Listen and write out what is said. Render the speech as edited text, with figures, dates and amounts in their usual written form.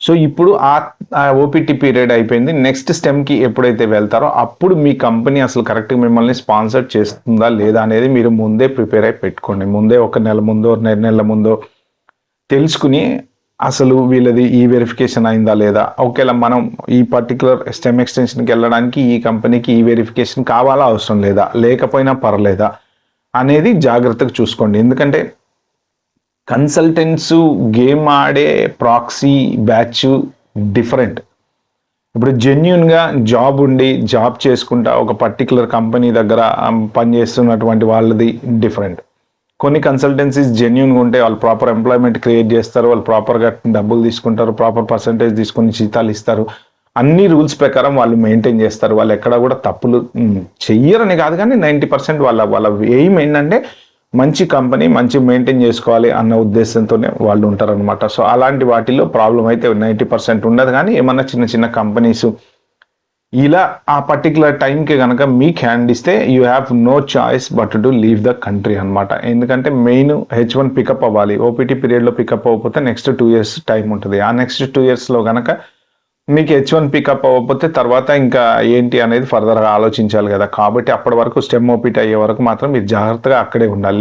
So ఇప్పుడు ఆ OPT period అయిపోయింది. నెక్స్ట్ స్టెమ్కి ఎప్పుడైతే వెళ్తారో అప్పుడు మీ కంపెనీ అసలు కరెక్ట్గా మిమ్మల్ని స్పాన్సర్ చేస్తుందా లేదా అనేది మీరు ముందే ప్రిపేర్ అయి పెట్టుకోండి. ముందే ఒక నెల ముందో 2 నెలల ముందో తెలుసుకుని అసలు వీళ్ళది ఈ వెరిఫికేషన్ అయిందా లేదా, ఒకవేళ మనం ఈ పర్టికులర్ స్టెమ్ ఎక్స్టెన్షన్కి వెళ్ళడానికి ఈ కంపెనీకి ఈ వెరిఫికేషన్ కావాలా అవసరం లేదా, లేకపోయినా పర్లేదా అనేది జాగ్రత్తగా చూసుకోండి. ఎందుకంటే కన్సల్టెంట్స్ గేమ్ ఆడే ప్రాక్సీ బ్యాచ్ డిఫరెంట్. ఇప్పుడు జెన్యున్గా జాబ్ ఉండి జాబ్ చేసుకుంటా ఒక పర్టికులర్ కంపెనీ దగ్గర పనిచేస్తున్నటువంటి వాళ్ళది డిఫరెంట్. కొన్ని కన్సల్టెన్సీస్ జెన్యున్గా ఉంటే వాళ్ళు ప్రాపర్ ఎంప్లాయ్మెంట్ క్రియేట్ చేస్తారు, వాళ్ళు ప్రాపర్గా డబ్బులు తీసుకుంటారు, ప్రాపర్ పర్సంటేజ్ తీసుకొని జీతాలు ఇస్తారు, అన్ని రూల్స్ ప్రకారం వాళ్ళు మెయింటైన్ చేస్తారు. వాళ్ళు ఎక్కడ కూడా తప్పులు చెయ్యరని కాదు, కానీ 90% వాళ్ళ ఎయిమ్ ఏంటంటే మంచి కంపెనీ మంచి మెయింటైన్ చేసుకోవాలి అన్న ఉద్దేశంతోనే వాళ్ళు ఉంటారనమాట. సో అలాంటి వాటిల్లో ప్రాబ్లం అయితే 90% ఉండదు. కానీ ఏమన్నా చిన్న చిన్న కంపెనీస్ ఇలా ఆ పర్టికులర్ టైంకి కనుక మీకు హ్యాండ్ ఇస్తే you have no choice but to leave the country అనమాట. ఎందుకంటే మెయిన్ H1 పికప్ అవ్వాలి. ఓపీటీ పీరియడ్లో పికప్ అవ్వకపోతే నెక్స్ట్ 2 years టైం ఉంటుంది. ఆ నెక్స్ట్ 2 yearsలో కనుక మీకు H1 పికప్ అవ్వకపోతే తర్వాత ఇంకా ఏంటి అనేది ఫర్దర్గా ఆలోచించాలి కదా. కాబట్టి అప్పటి వరకు స్టెమ్ ఓపీటీ అయ్యే వరకు మాత్రం మీరు జాగ్రత్తగా అక్కడే ఉండాలి.